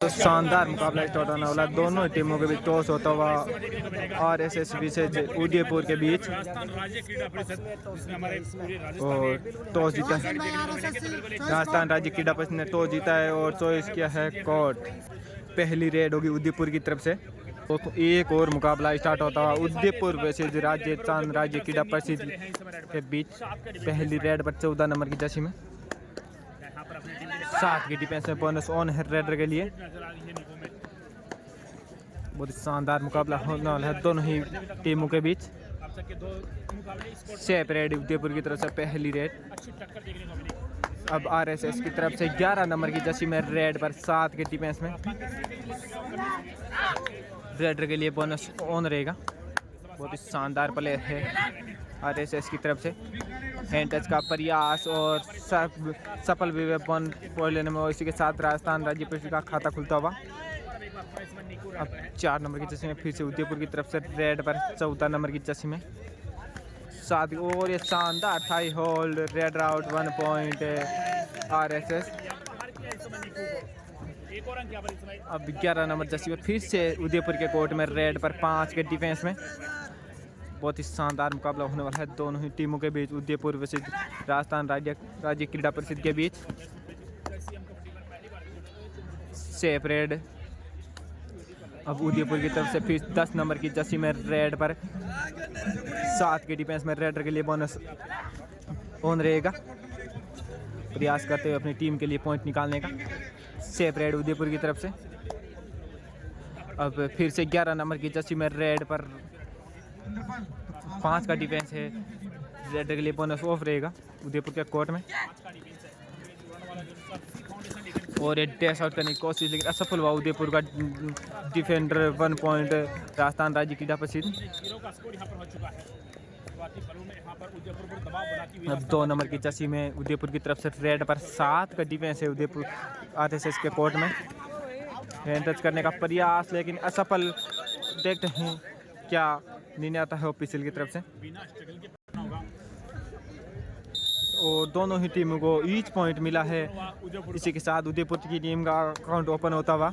तो शानदार मुकाबला स्टार्ट होने वाला, दोनों टीमों के बीच टॉस होता हुआ आरएसएस विसेज उदयपुर के बीच, और टॉस जीता राजस्थान राज्य क्रीड़ा परिषद ने टॉस जीता है और चॉइस किया है कोर्ट। पहली रेड होगी उदयपुर की तरफ से। तो एक और मुकाबला स्टार्ट होता हुआ उदयपुर वर्सेज राजस्थान राज्य क्रीड़ा परिषद के बीच। पहली रेड पर 14 नंबर की जर्सी में 7 की डिफेंस में बोनस ऑन है रेडर के लिए। बहुत ही शानदार मुकाबला होने वाला है दोनों ही टीमों के बीच। सेफ रेड उदयपुर की तरफ से पहली रेड। अब आरएसएस की तरफ से 11 नंबर की जर्सी में रेड पर 7 के डिफेंस में रेडर के लिए बोनस ऑन रहेगा। बहुत ही शानदार प्ले है आरएसएस की तरफ से। हैंड टच का प्रयास और सफल विवेकन पॉइंट लेने में, इसी के साथ राजस्थान राज्य परिषद का खाता खुलता हुआ। अब 4 नंबर की जर्सी में फिर से उदयपुर की तरफ से रेड पर 14 नंबर की जर्सी में 7, और ये शानदार thigh hold, raid out 1 point RSS. अब 11 नंबर जर्सी में फिर से उदयपुर के कोर्ट में रेड पर 5 के डिफेंस में। बहुत ही शानदार मुकाबला होने वाला है दोनों ही टीमों के बीच, उदयपुर वर्सेज राजस्थान राज्य क्रीड़ा परिषद के बीच। Safe red. अब उदयपुर की तरफ से फिर 10 नंबर की जर्सी में रेड पर 7 के डिफेंस में रेडर के लिए बोनस ऑन रहेगा, प्रयास करते हुए अपनी टीम के लिए पॉइंट निकालने का। सेफ रेड उदयपुर की तरफ से। अब फिर से 11 नंबर की जर्सी में रेड पर 5 का डिफेंस है, रेडर के लिए बोनस ऑफ रहेगा उदयपुर के कोर्ट में। और ये डैश आउट करने की कोशिश लेकिन असफल हुआ उदयपुर का डिफेंडर। 1 पॉइंट राजस्थान राज्य क्रीड़ा परिषद। अब 2 नंबर की जर्सी में उदयपुर की तरफ से रेड पर 7 का डिफेंस है उदयपुर आरएसएस के कोर्ट में। हैंड टच करने का प्रयास लेकिन असफल। देखते हैं क्या निर्णय आता है ऑफिशियल की तरफ से। और दोनों ही टीमों को ईच पॉइंट मिला है। इसी के साथ उदयपुर की टीम का अकाउंट ओपन होता हुआ।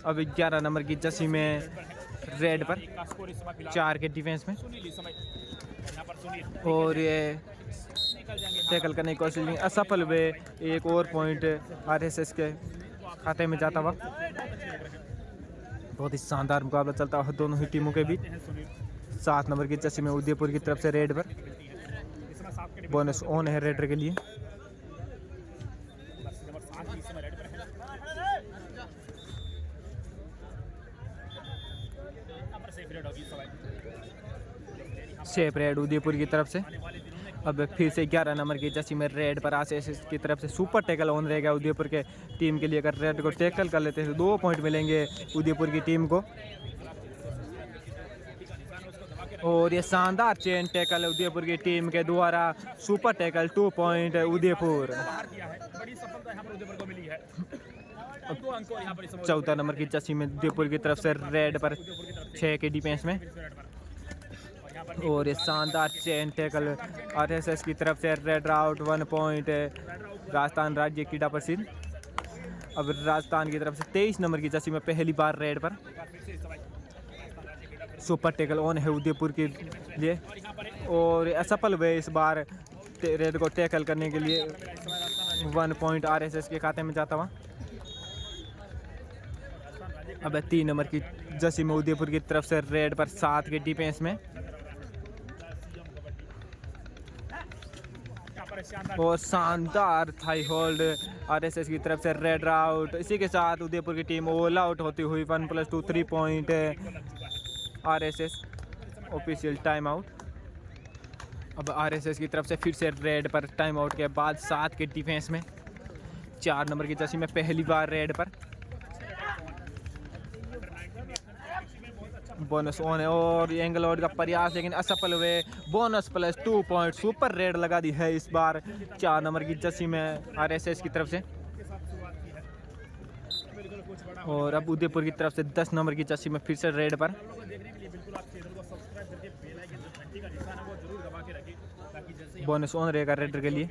अब 11 नंबर की जर्सी में रेड पर 4 के डिफेंस में, और ये टैकल करने की कोशिश में असफल हुए। एक और पॉइंट आरएसएस के खाते में जाता हुआ। बहुत ही शानदार मुकाबला चलता हुआ दोनों ही टीमों के बीच। 7 नंबर की जर्सी में उदयपुर की तरफ से रेड पर बोनस ऑन है रेडर के लिए। सेफ रेड उदयपुर की तरफ से। अब फिर से 11 नंबर की जर्सी में रेड पर आरएसएस की तरफ से सुपर टैकल ऑन रहेगा उदयपुर के टीम के लिए। अगर रेड को टैकल कर लेते हैं तो 2 पॉइंट मिलेंगे उदयपुर की टीम को। और ये शानदार चेन टैकल है उदयपुर की टीम के द्वारा। Super tackle 2 point Udaipur. 14 number की जर्सी में उदयपुर की तरफ से रेड पर 6 के डिफेंस में, और ये शानदार चेन टैकल आरएसएस की तरफ से। रेड आउट 1 पॉइंट राजस्थान राज्य क्रीड़ा परिषद। अब राजस्थान की तरफ से 23 नंबर की जर्सी में पहली बार रेड पर सुपर टैकल ऑन है उदयपुर के लिए, और असफल हुए इस बार रेड को टैकल करने के लिए। 1 पॉइंट आरएसएस के खाते में जाता हुआ। अब 3 नंबर की जर्सी में उदयपुर की तरफ से रेड पर 7 के डिफेंस में, और शानदार थाई होल्ड आरएसएस की तरफ से। Red out. इसी के साथ उदयपुर की टीम ऑल आउट होती हुई 1+2 3 point RSS. Official time out. अब आरएसएस की तरफ से फिर से रेड पर टाइम आउट के बाद 7 के डिफेंस में 4 नंबर की जर्सी में पहली बार रेड पर बोनस ऑन है, और एंगल आउट का प्रयास लेकिन असफल हुए। बोनस +2 पॉइंट सुपर रेड लगा दी है इस बार 4 नंबर की जर्सी में आरएसएस की तरफ से। और अब उदयपुर की तरफ से 10 नंबर की जर्सी में फिर से रेड पर बोनस ऑन रहेगा रेडर के लिए।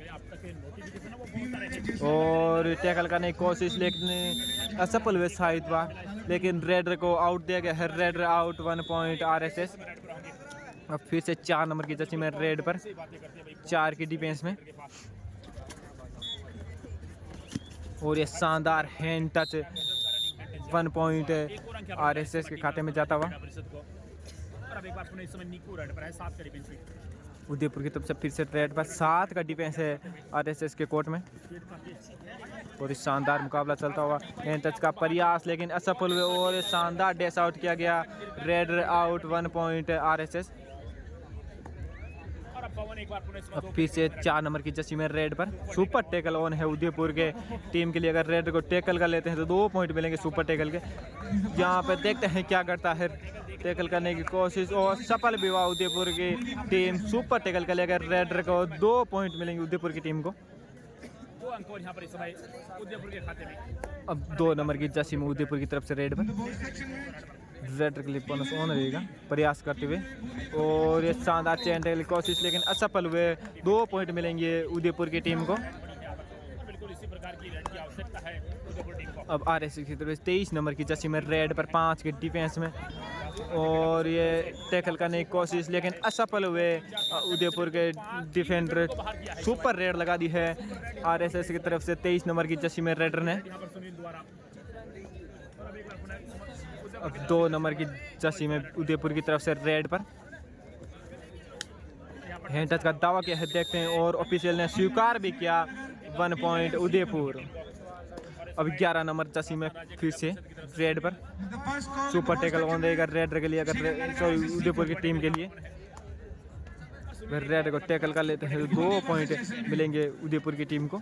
और टैकल करने की कोशिश लेकिन असफल हुए शाहिद बार, लेकिन रेडर को आउट दिया गया है। Raider out 1 point RSS। अब फिर से 4 नंबर की जर्सी में रेड पर 4 की डिफेंस में, और ये शानदार हैंड टच 1 पॉइंट RSS के खाते में जाता हुआ। उदयपुर की तरफ से फिर से रेड पर 7 का डिफेंस है RSS के कोर्ट में। और इस शानदार मुकाबला चलता हुआ, हैंड टच का प्रयास लेकिन असफल हुए और शानदार डैश आउट किया गया। Red out 1 point RSS। अब फिर से 4 नंबर की जर्सी में रेड पर सुपर टैकल ऑन है उदयपुर के टीम के लिए। अगर रेड को टैकल कर लेते हैं तो 2 पॉइंट मिलेंगे सुपर टैकल के। यहाँ पे देखते हैं क्या करता है, टैकल करने की कोशिश और सफल भी हुआ उदयपुर की टीम। सुपर टैकल कर लेकर रेडर को 2 पॉइंट मिलेंगे उदयपुर की टीम को। अब 2 नंबर की जर्सी में उदयपुर की तरफ से रेड पर रेडर के लिए बोनस ऑन रहेगा प्रयास करते हुए, और ये शानदार चेन टैकल की कोशिश लेकिन असफल हुए। 2 पॉइंट मिलेंगे उदयपुर की टीम को। अब RSS की तरफ 23 नंबर की जर्सी में रेड पर 5 के डिफेंस में, और ये टैकल करने की कोशिश लेकिन असफल हुए। उदयपुर के डिफेंडर सुपर रेड लगा दी है RSS की तरफ से 23 नंबर की जर्सी में रेडर ने। अब 2 नंबर की जर्सी में उदयपुर की तरफ से रेड पर हैंड टच का दावा किया है, देखते हैं, और ऑफिशियल ने स्वीकार भी किया। 1 पॉइंट उदयपुर। अब 11 नंबर जर्सी में फिर से रेड पर सुपर टैकल ऑन रहेगा रेडर के लिए, अगर सॉरी उदयपुर की टीम के लिए। रेड को टैकल कर लेते हैं तो 2 पॉइंट मिलेंगे उदयपुर की टीम को।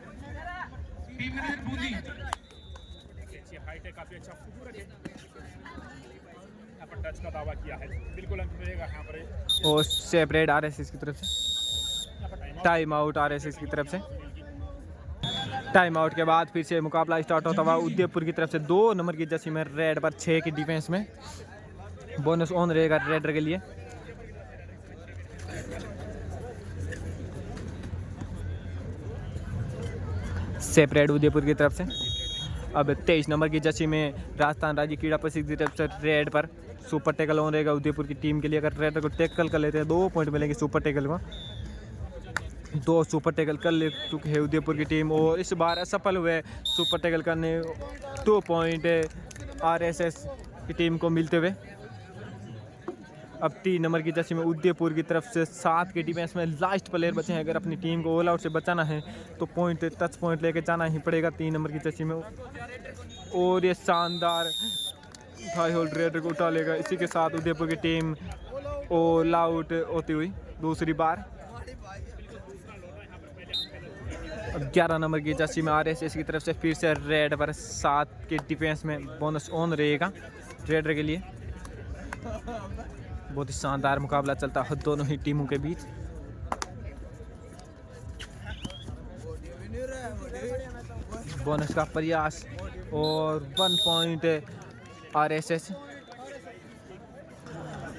टच का दावा किया है, बिल्कुल अंक मिलेगा यहाँ पर। और सेपरेट RSS की तरफ से टाइम आउट RSS की तरफ से। टाइम आउट के बाद फिर से मुकाबला स्टार्ट होता हुआ उदयपुर की तरफ से 2 नंबर की जर्सी में रेड पर 6 की डिफेंस में। बोनस ऑन रहेगा रेडर के लिए। सेपरेट उदयपुर की तरफ से। अब 23 नंबर की जर्सी में राजस्थान राज्य क्रीड़ा परिषद की तरफ से रेड पर सुपर टैकल ऑन रहेगा उदयपुर की टीम के लिए। अगर रेडर को टैकल कर लेते हैं 2 पॉइंट मिलेंगे सुपर टैकल को। 2 सुपर टैकल कर ले चुके हैं उदयपुर की टीम, और इस बार असफल हुए सुपर टैकल करने। 2 पॉइंट RSS की टीम को मिलते हुए। अब 3 नंबर की जर्सी में उदयपुर की तरफ से 7 के डिफेंस में लास्ट प्लेयर बचे हैं। अगर अपनी टीम को ऑल आउट से बचाना है तो पॉइंट टच पॉइंट लेके जाना ही पड़ेगा 3 नंबर की जर्सी में। और ये शानदार हाई होल्ड रेडर को उठा लेगा। इसी के साथ उदयपुर की टीम ऑल आउट होती हुई दूसरी बार। अब 11 नंबर की जर्सी में RSS की तरफ से फिर से रेड पर 7 के डिफेंस में बोनस ऑन रहेगा रेडर के लिए। बहुत ही शानदार मुकाबला चलता है दोनों ही टीमों के बीच। बोनस का प्रयास और 1 पॉइंट RSS।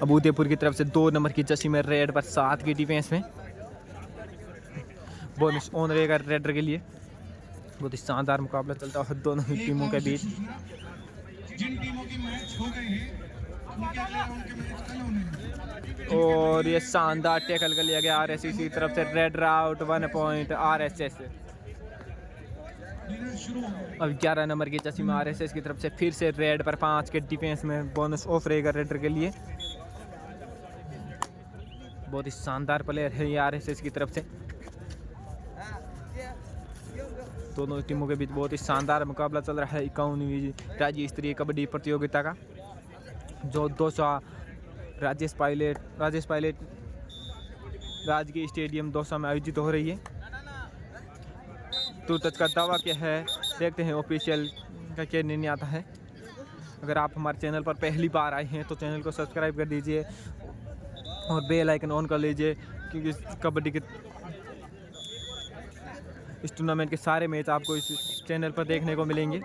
अब उदयपुर की तरफ से 2 नंबर की जर्सी में रेड पर 7 की डिफेंस में बोनस ऑन रहेगा रेडर के लिए। बहुत ही शानदार मुकाबला चलता है दोनों ही टीमों के बीच। जिन टीमों की मैच हो गए हैं उनके अगले राउंड के मैच कल होने हैं। और ये शानदार टैकल कर लिया गया RSS की तरफ से। Raider out 1 point RSS। अब 11 नंबर की जर्सी में RSS की तरफ से फिर से रेड पर 5 के डिफेंस में बोनस ऑफ रहेगा रेडर के लिए। बहुत ही शानदार प्लेयर है ये RSS की तरफ से। दोनों टीमों के बीच बहुत ही शानदार मुकाबला चल रहा है 51वीं राज्य स्तरीय कबड्डी प्रतियोगिता का, जो 200 राजेश पायलट राजकीय स्टेडियम दौसा में आयोजित हो रही है। टू टच का दावा क्या है, देखते हैं ऑफिशियल का क्या निर्णय आता है। अगर आप हमारे चैनल पर पहली बार आए हैं तो चैनल को सब्सक्राइब कर दीजिए और बेल आइकन ऑन कर लीजिए, क्योंकि कबड्डी के इस टूर्नामेंट के सारे मैच आपको इस चैनल पर देखने को मिलेंगे।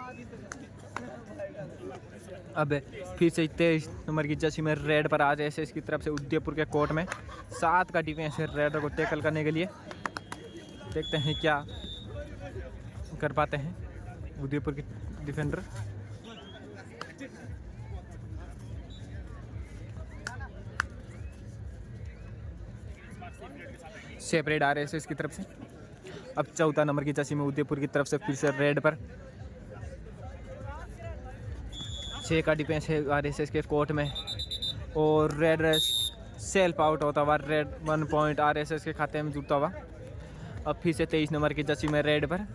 अब फिर से 23 नंबर की जर्सी में रेड पर RSS की तरफ से उदयपुर के कोर्ट में 7 का डिफेंस है रेडर को टैकल करने के लिए। देखते हैं क्या कर पाते हैं उदयपुर के डिफेंडर। सेपरेट आरएसएस की तरफ से। अब 14 नंबर की जर्सी में उदयपुर की तरफ से फिर से रेड पर 6 का डिफेंस है आरएसएस के कोर्ट में और रेड सेल्फ आउट होता हुआ रेड 1 पॉइंट आरएसएस के खाते में जुड़ता हुआ। अब फिर से 23 नंबर की जर्सी में रेड पर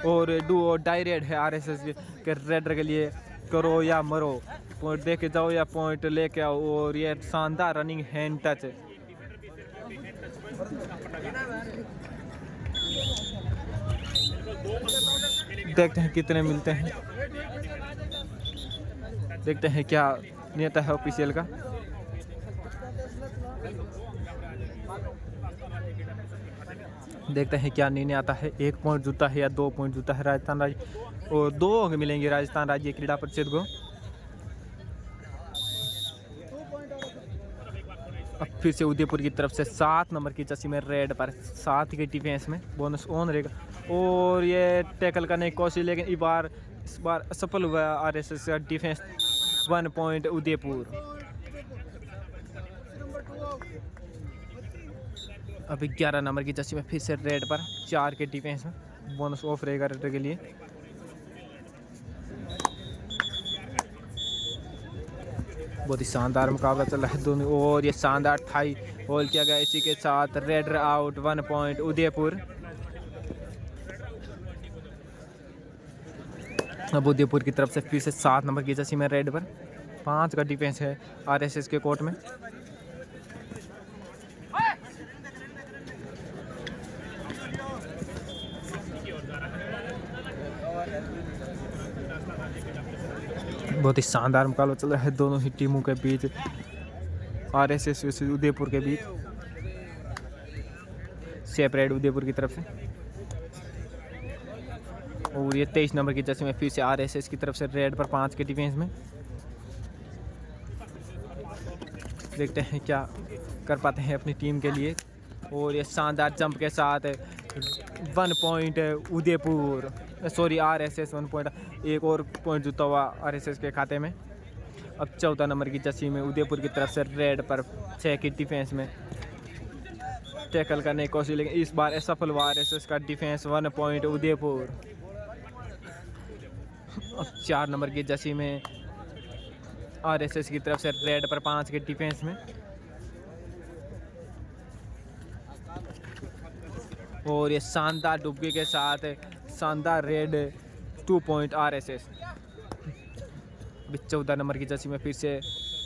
और डू और डाई रेड है आरएसएस के रेडर के लिए, करो या मरो, पॉइंट दे के जाओ या पॉइंट लेके आओ। और ये शानदार रनिंग हैंड टच है। देखते हैं कितने मिलते हैं, देखते हैं क्या नियत है ऑफिशियल का। देखते हैं क्या निर्णय आता है, 1 पॉइंट जुटता है या 2 पॉइंट जुटता है राजस्थान राज्य, और 2 अंक मिलेंगे राजस्थान राज्य क्रीड़ा परिषद को। अब फिर से उदयपुर की तरफ से 7 नंबर की जर्सी में रेड पर 7 के डिफेंस में बोनस ऑन रहेगा और ये टैकल करने की कोशिश, लेकिन इस बार असफल हुआ आरएसएस का डिफेंस। 1 पॉइंट उदयपुर। अभी 11 नंबर की जर्सी में फिर से रेड पर 4 के डिफेंस में बोनस ऑफ रहेगा रेडर के लिए। बहुत ही शानदार मुकाबला चल रहा है दोनों, और ये शानदार थाई होल्ड किया गया। इसी के साथ रेडर आउट, 1 पॉइंट उदयपुर। अब उदयपुर की तरफ से फिर से 7 नंबर की जर्सी में रेड पर 5 का डिफेंस है आरएसएस के कोर्ट में। बहुत ही शानदार मुकाबला चल रहा है दोनों ही टीमों के बीच, आरएसएस उदयपुर के बीच। सेपरेट उदयपुर की तरफ से और ये 23 नंबर की जर्सी में फिर से आरएसएस की तरफ से रेड पर 5 के डिफेंस में। देखते हैं क्या कर पाते हैं अपनी टीम के लिए। और ये शानदार जंप के साथ 1 point Udaipur, sorry RSS 1 point, एक और पॉइंट जुटा हुआ आरएसएस के खाते में। अब 14 नंबर की जर्सी में उदयपुर की तरफ से रेड पर 6 की डिफेंस में टैकल करने की कोशिश, लेकिन इस बार असफल हुआ आरएसएस का डिफेंस। 1 पॉइंट उदयपुर। अब 4 नंबर की जर्सी में आरएसएस की तरफ से रेड पर 5 के डिफेंस में और ये शानदार डुबकी के साथ शानदार रेड 2 पॉइंट आरएसएस। 14 नंबर की जर्सी में फिर से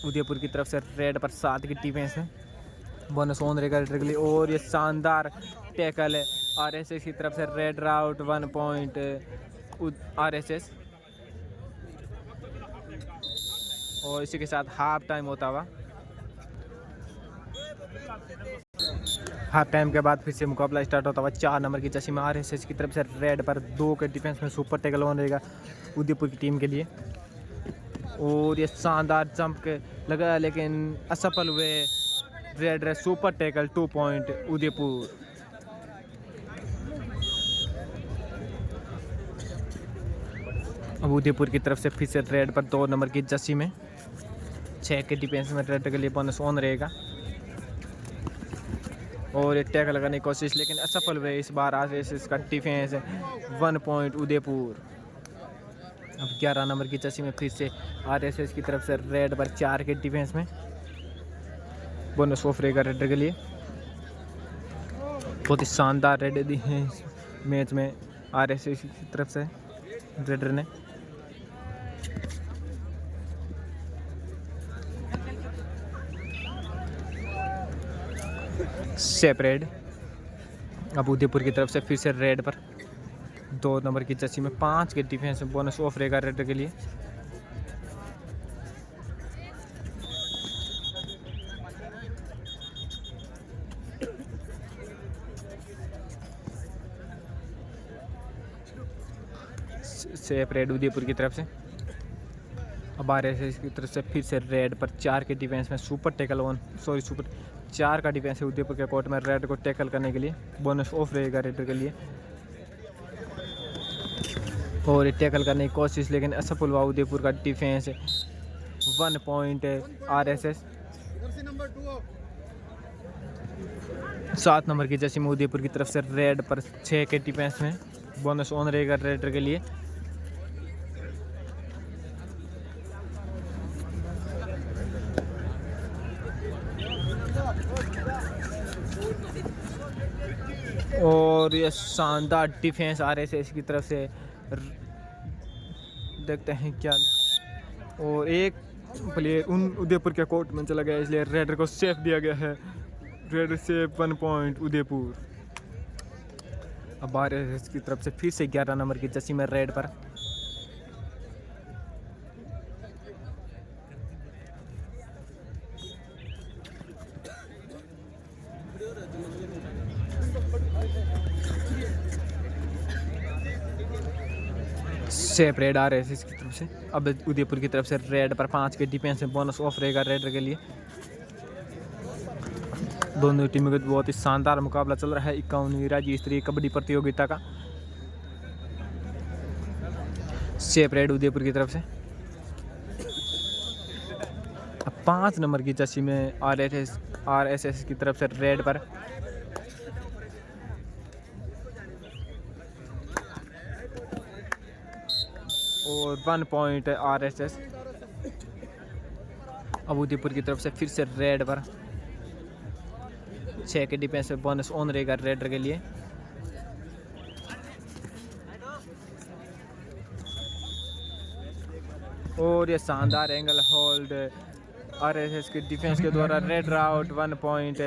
उदयपुर की तरफ से रेड पर 7 की डिफेंस में बोनस ऑन रहेगा रेडर के लिए। और ये शानदार टैकल है आरएसएस की तरफ से रेड आउट, 1 पॉइंट आरएसएस। और इसी के साथ हाफ टाइम होता हुआ। हाफ टाइम के बाद फिर से मुकाबला स्टार्ट होता हुआ। 4 नंबर की जर्सी में आरएसएस की तरफ से रेड पर 2 के डिफेंस में सुपर टैकल ऑन रहेगा उदयपुर की टीम के लिए। और ये शानदार जंप के लगा, लेकिन असफल हुए red super tackle, 2 point Udaipur. अब उदयपुर की तरफ से फिर से रेड पर 2 नंबर की जर्सी में 6 के डिफेंस में रेड के लिए बोनस ऑन रहेगा और ये टैकल लगाने की कोशिश, लेकिन असफल हुए इस बार आरएसएस का डिफेंस। 1 पॉइंट उदयपुर। अब 11 नंबर की जर्सी में फिर से आरएसएस की तरफ से रेड पर 4 के डिफेंस में बोनस ऑफ रहेगा रेडर के लिए। बहुत ही शानदार रेड दी है इस मैच में आरएसएस की तरफ से रेडर ने। सेपरेट। अब उदयपुर की तरफ से फिर से रेड पर 2 नंबर की जर्सी में 5 के डिफेंस में बोनस ऑफ रहेगा रेडर के लिए। सेपरेट उदयपुर की तरफ से। अब आरएसएस की तरफ से फिर से रेड पर 4 के डिफेंस में super tackle on, sorry super 4 का डिफेंस है उदयपुर के कोर्ट में रेड को टैकल करने के लिए। बोनस ऑफ रहेगा रेडर के लिए और ये टैकल करने की कोशिश, लेकिन असफल हुआ उदयपुर का डिफेंस। 1 point RSS. 7 नंबर की जर्सी में उदयपुर की तरफ से रेड पर 6 के डिफेंस में बोनस ऑन रहेगा रेडर के लिए। और ये शानदार डिफेंस आरएसएस की तरफ से, देखते हैं क्या। और एक प्लेयर उन उदयपुर के कोर्ट में चला गया, इसलिए रेडर को सेफ दिया गया है। Raider safe 1 point Udaipur. अब आरएसएस की तरफ से फिर से 11 नंबर की जर्सी में रेड पर सेफ रेड आरएसएस की तरफ से। अब उदयपुर की तरफ से रेड पर 5 के डिफेंस में बोनस ऑफ रहेगा रेडर के लिए। दोनों टीमों का बहुत ही शानदार मुकाबला चल रहा है 51वीं राज्य स्तरीय कबड्डी प्रतियोगिता का। सेफ रेड उदयपुर की तरफ से। अब 5 नंबर की जर्सी में आरएसएस की तरफ से रेड पर और 1 पॉइंट आरएसएस। अब उदयपुर की तरफ से फिर से रेड पर 6 के डिफेंस में बोनस ऑन रहेगा रेडर के लिए। और ये शानदार एंगल होल्ड आरएसएस के डिफेंस के द्वारा रेडर आउट 1 पॉइंट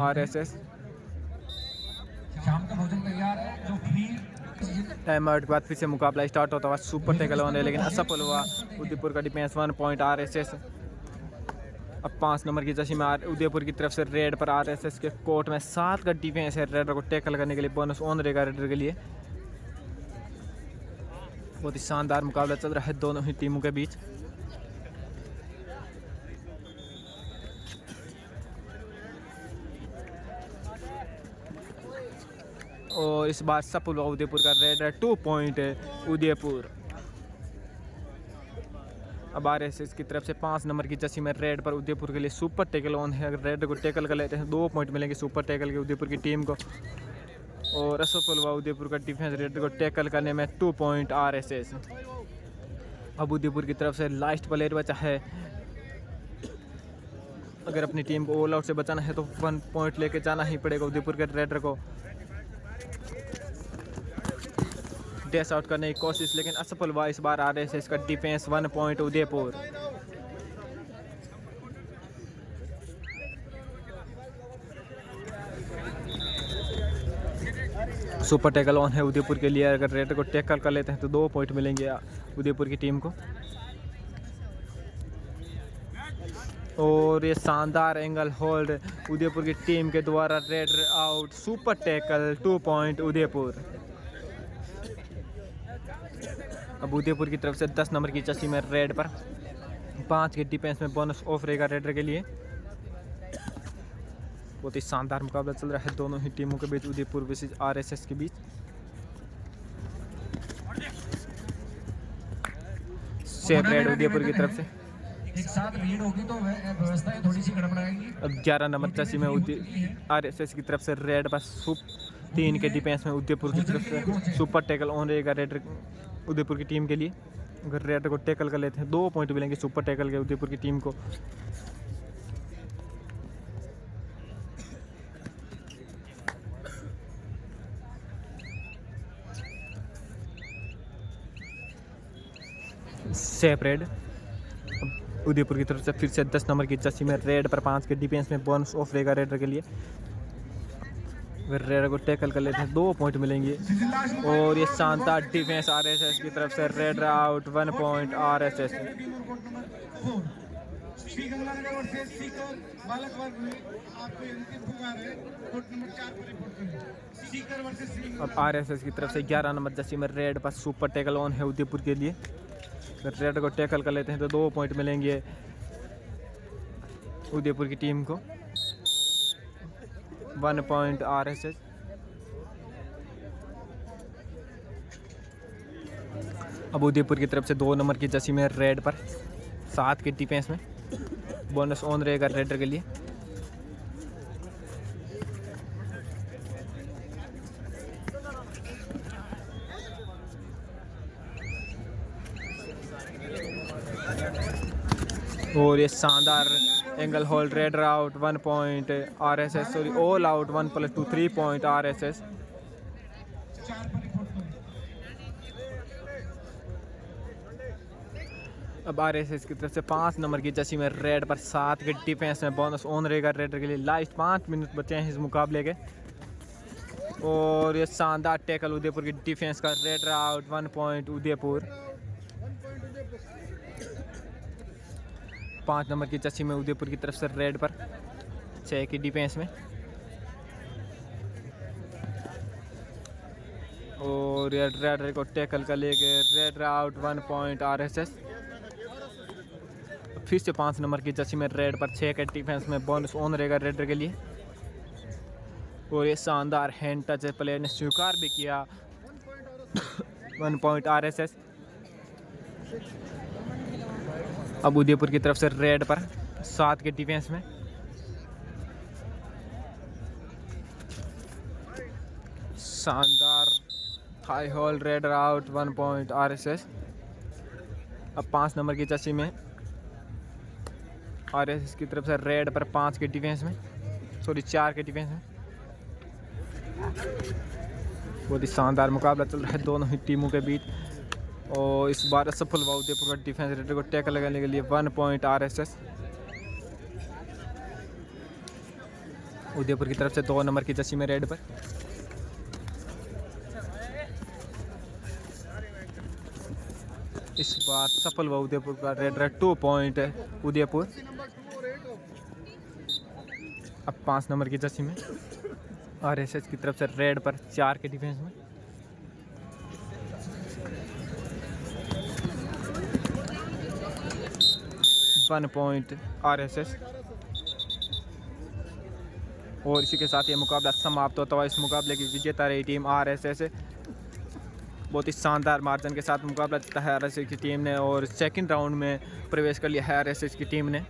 आरएसएस। शाम का भोजन तैयार है जो फ्री टाइम आउट के बाद फिर से मुकाबला स्टार्ट होता हुआ सुपर टैकल होने, लेकिन असफल हुआ। उदयपुर का डिफेंस 1 पॉइंट आरएसएस। अब 5 नंबर की जर्सी में उदयपुर की तरफ से रेड पर आरएसएस के कोर्ट में 7 का डिफेंस है। रेडर को टैकल करने के लिए बोनस ऑन रहेगा रेडर के लिए। बहुत ही शानदार मुकाबला चल रहा है दोनों ही टीमों के बीच। और इस बार सफल हुआ उदयपुर का रेडर 2 पॉइंट उदयपुर। अब आरएसएस की तरफ से 5 नंबर की जर्सी में रेड पर उदयपुर के लिए सुपर टैकल ऑन है। अगर रेड को टैकल कर लेते हैं 2 पॉइंट मिलेंगे सुपर टैकल के उदयपुर की टीम को। और असफल हुआ उदयपुर का डिफेंस रेड को टैकल करने में 2 पॉइंट आरएसएस। अब उदयपुर की तरफ से लास्ट प्लेयर बचा है। अगर अपनी टीम को ऑल आउट से बचाना है तो 1 पॉइंट लेके जाना ही पड़ेगा उदयपुर के रेडर को। डैश आउट करने की कोशिश, लेकिन असफल हुआ इस बार आरएसएस का defence 1 point Udaipur. Super tackle on है उदयपुर के लिए। अगर रेडर को टैकल कर लेते हैं तो 2 पॉइंट मिलेंगे उदयपुर की टीम को। और ये शानदार एंगल होल्ड उदयपुर की टीम के द्वारा raider out super tackle 2 point Udaipur. अब उदयपुर की तरफ से 10 नंबर की जर्सी में रेड पर 5 के डिफेंस में बोनस ऑफ रहेगा रेडर के लिए। बहुत ही शानदार मुकाबला चल रहा है दोनों ही टीमों के बीच, उदयपुर वर्सेस आरएसएस के बीच। सेफ रेड उदयपुर की तरफ से। एक साथ लीड होगी तो व्यवस्थाएं थोड़ी सी गड़बड़ाएंगी। अब 11 नंबर जर्सी में आरएसएस की तरफ से रेड पर 3 के डिफेंस में उदयपुर की तरफ से सुपर टैकल ऑन रहेगा रेडर उदयपुर की टीम के लिए। अगर रेडर को टैकल कर लेते हैं 2 पॉइंट मिलेंगे सुपर टैकल के उदयपुर की टीम को। सेफ रेड उदयपुर की तरफ से फिर से 10 नंबर की जर्सी में रेड पर 5 के डिफेंस में बोनस ऑफ रहेगा रेडर के लिए। अगर रेडर को टैकल कर लेते हैं 2 पॉइंट मिलेंगे। और ये शानदार डिफेंस आरएसएस की तरफ से रेडर आउट 1 पॉइंट आरएसएस। अब आरएसएस की तरफ से 11 नंबर जर्सी में रेड पर सुपर टैकल ऑन है उदयपुर के लिए। अगर रेड को टैकल कर लेते हैं तो 2 पॉइंट मिलेंगे उदयपुर की टीम को। 1 पॉइंट आरएसएस। अब उदयपुर की तरफ से 2 नंबर की जर्सी में रेड पर 7 के डिफेंस में बोनस ऑन रहेगा रेडर के लिए। और ये शानदार angle hold raid out 1 point RSS, sorry all out 1+2 3 point RSS। अब RSS की तरफ से 5 नंबर की जर्सी में रेड पर 7 के डिफेंस में बोनस ऑन रहेगा रेड के लिए। लास्ट 5 मिनट बचे हैं इस मुकाबले के। और ये शानदार टैकल उदयपुर की डिफेंस का red out 1 point Udaipur. 5 number की जर्सी में उदयपुर की तरफ से रेड पर 6 की डिफेंस में। और ये रेड को टैकल कर लेके रेड आउट 1 पॉइंट RSS। फिर से 5 नंबर की जर्सी में रेड पर 6 के डिफेंस में बोनस ऑन रहेगा रेड के लिए। और ये शानदार हैंड टच प्लेयर ने स्वीकार भी किया 1 पॉइंट RSS। अब उदयपुर की तरफ से रेड पर 7 के डिफेंस में। शानदार high hold raid out 1 point RSS। अब 5 नंबर की जर्सी में RSS की तरफ से रेड पर 5 के डिफेंस में, सॉरी 4 के डिफेंस में। बहुत ही शानदार मुकाबला चल रहा है दोनों ही टीमों के बीच। और इस बार सफल हुआ उदयपुर का डिफेंस रेडर को टैकल लगाने के लिए 1 पॉइंट RSS। उदयपुर की तरफ से 2 नंबर की जर्सी में रेड पर इस बार सफल हुआ उदयपुर का रेडर 2 पॉइंट उदयपुर। अब 5 नंबर की जर्सी में RSS की तरफ से रेड पर 4 के डिफेंस में। One point RSS। और इसी के साथ ये मुकाबला समाप्त होता हुआ इस मुकाबले की विजेता रही टीम RSS। बहुत ही शानदार मार्जिन के साथ मुकाबला जीता है RSS की टीम ने और सेकंड राउंड में प्रवेश कर लिया है RSS की टीम ने।